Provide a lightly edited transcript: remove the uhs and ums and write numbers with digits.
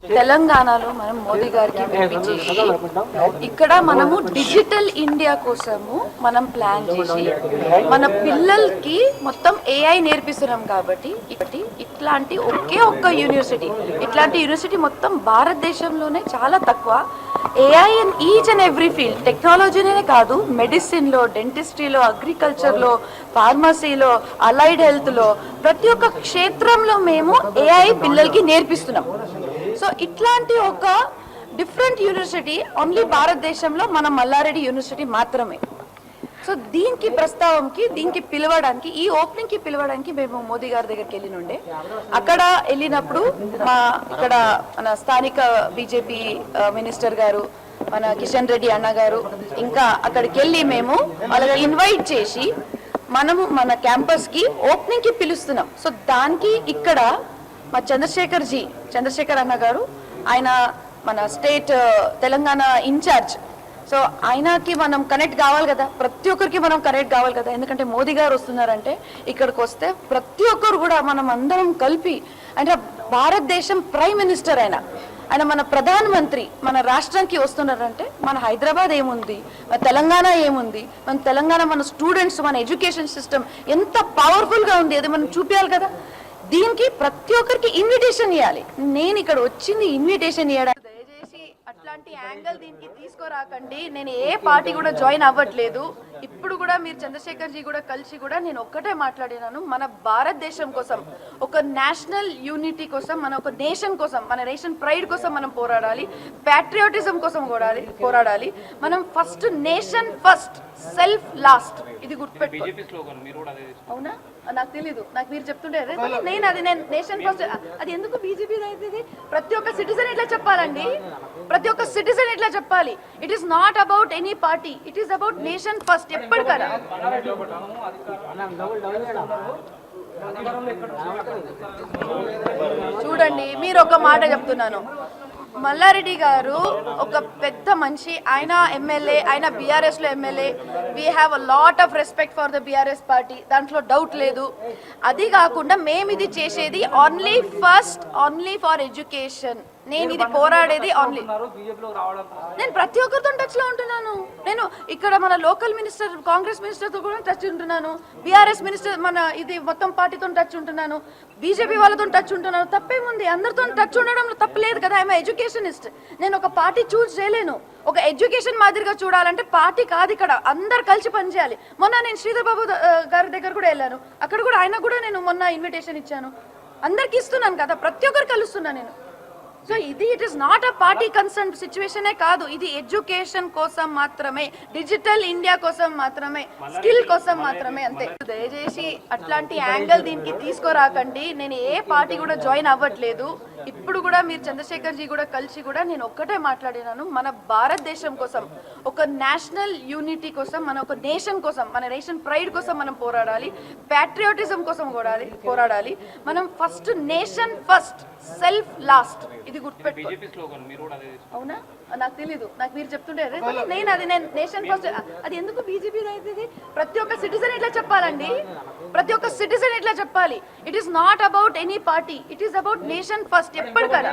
తెలంగాణలో మనం మోదీ గారికి వినిపించేసి ఇక్కడ మనము డిజిటల్ ఇండియా కోసము మనం ప్లాన్ చేసి మన పిల్లలకి మొత్తం ఏఐ నేర్పిస్తున్నాం కాబట్టి ఇట్లాంటి ఒకే ఒక్క యూనివర్సిటీ మొత్తం భారతదేశంలోనే చాలా తక్కువ. AI in each and every field, టెక్నాలజీనే కాదు, మెడిసిన్లో, డెంటిస్ట్రీలో, అగ్రికల్చర్లో, ఫార్మసీలో, అలైడ్ హెల్త్లో, ప్రతి ఒక్క క్షేత్రంలో మేము ఏఐ పిల్లలకి నేర్పిస్తున్నాం. సో ఇట్లాంటి ఒక డిఫరెంట్ యూనివర్సిటీ ఓన్లీ భారతదేశంలో మన మల్లారెడ్డి యూనివర్సిటీ మాత్రమే. సో దీనికి పిలవడానికి, ఈ ఓపెనింగ్కి పిలవడానికి మేము మోదీ గారి దగ్గరికి వెళ్ళినుండే. అక్కడ వెళ్ళినప్పుడు ఇక్కడ మన స్థానిక బీజేపీ మినిస్టర్ గారు, మన కిషన్ రెడ్డి అన్న గారు, ఇంకా అక్కడికి వెళ్ళి మేము వాళ్ళని ఇన్వైట్ చేసి మనము మన క్యాంపస్కి ఓపెనింగ్కి పిలుస్తున్నాం. సో దానికి ఇక్కడ మా చంద్రశేఖర్ అన్న గారు, ఆయన మన స్టేట్ తెలంగాణ ఇన్ఛార్జ్. సో ఆయనకి మనం కనెక్ట్ కావాలి కదా, ప్రతి ఒక్కరికి మనం కనెక్ట్ కావాలి కదా. ఎందుకంటే మోదీ గారు వస్తున్నారంటే ఇక్కడికి వస్తే ప్రతి ఒక్కరు కూడా మనం అందరం కలిపి, అంటే భారతదేశం ప్రైమ్ మినిస్టర్ ఆయన మన ప్రధానమంత్రి మన రాష్ట్రానికి వస్తున్నారంటే మన హైదరాబాద్ ఏముంది, మన తెలంగాణ ఏముంది, మన స్టూడెంట్స్, మన ఎడ్యుకేషన్ సిస్టమ్ ఎంత పవర్ఫుల్గా ఉంది, అది మనం చూపించాలి కదా. దీనికి ప్రతి ఒక్కరికి ఇన్విటేషన్ ఇవ్వాలి. నేను ఇక్కడ వచ్చింది ఇన్విటేషన్ ఇవ్వడానికి. దయచేసి అట్లాంటి యాంగిల్ దీనికి తీసుకోరాకండి. నేను ఏ పార్టీ కూడా జాయిన్ అవ్వట్లేదు. ఇప్పుడు కూడా మీరు చంద్రశేఖర్ జీ కూడా కలిసి కూడా నేను ఒక్కటే మాట్లాడినాను. మన భారతదేశం కోసం, ఒక నేషనల్ యూనిటీ కోసం, మన ఒక నేషన్ కోసం, మన నేషన్ ప్రైడ్ కోసం మనం పోరాడాలి. ప్యాట్రియాటిజం కోసం పోరాడాలి. మనం first nation first, self last. ఇది గుర్తుపెట్టుకోండి. అవునా, నాకు తెలీదు, నాకు మీరు చెప్తుంటే నేను నేషన్ ఫస్ట్. అది ఎందుకు బీజేపీ అవుతుంది? ప్రతి ఒక్క సిటిజన్ ఇట్లా చెప్పాలండి, ప్రతి ఒక్క సిటిజన్ ఇట్లా చెప్పాలి. It is not about any party, it is about nation first. ఎప్పటికైనా చూడండి, మీరు ఒక మాట చెప్తున్నాను. మల్లారెడ్డి గారు ఒక పెద్ద మనిషి, ఆయన ఎమ్మెల్యే, ఆయన బీఆర్ఎస్లో MLA. We have a lot of respect for the BRS party, దాంట్లో డౌట్ లేదు. అది కాకుండా మేము ఇది చేసేది ఓన్లీ ఫర్ ఎడ్యుకేషన్. నేను ఇది పోరాడేది ఓన్లీ, నేను ప్రతి ఒక్కరితో టచ్ లో ఉంటున్నాను. నేను ఇక్కడ మన లోకల్ మినిస్టర్, కాంగ్రెస్ మినిస్టర్ తో కూడా టచ్ ఉంటున్నాను, బీఆర్ఎస్ మినిస్టర్, మన ఇది మొత్తం పార్టీతో టచ్ ఉంటున్నాను, బీజేపీ వాళ్ళతో టచ్ ఉంటున్నాను. తప్పేముంది? అందరితో టచ్ ఉండడంలో తప్పలేదు కదా. I'm educationist. నేను ఒక పార్టీ చూస్ చేయలేను. ఒక ఎడ్యుకేషన్ మాదిరిగా చూడాలంటే పార్టీ కాదు, ఇక్కడ అందరు కలిసి పనిచేయాలి. మొన్న నేను శ్రీధర్ బాబు గారి దగ్గర కూడా వెళ్ళాను. అక్కడ కూడా ఆయన కూడా నేను మొన్న ఇన్విటేషన్ ఇచ్చాను. అందరికి ఇస్తున్నాను కదా, ప్రతి ఒక్కరు కలుస్తున్నా నేను. సో ఇది it is not a party concern సిచ్యువేషనే కాదు, ఇది ఎడ్యుకేషన్ కోసం మాత్రమే, డిజిటల్ ఇండియా కోసం మాత్రమే, స్కిల్ కోసం మాత్రమే, అంతే. దయచేసి అట్లాంటి యాంగిల్ దీనికి తీసుకోరాకండి. నేను ఏ పార్టీ కూడా జాయిన్ అవ్వట్లేదు. ఇప్పుడు కూడా మీరు చంద్రశేఖర్ జీ కూడా కలిసి కూడా నేను ఒక్కటే మాట్లాడినాను. మన భారతదేశం కోసం, ఒక నేషనల్ యూనిటీ కోసం, మన ఒక నేషన్ కోసం, మన నేషన్ ప్రైడ్ కోసం మనం పోరాడాలి. ప్యాట్రియాటిజం కోసం పోరాడాలి. మనం first nation first, self last. ఇది గుర్తుపెట్టుకోండి. అవునా, నాకు తెలీదు, నాకు మీరు చెప్తుంటే నేను నేషన్ ఫస్ట్. అది ఎందుకు బీజేపీ అవుతుంది? ప్రతి ఒక్క సిటిజన్ ఇట్లా చెప్పాలండి, ప్రతి ఒక్క సిటిజన్ ఇట్లా చెప్పాలి. It is not about any party, it is about nation first. ఎప్పటికైనా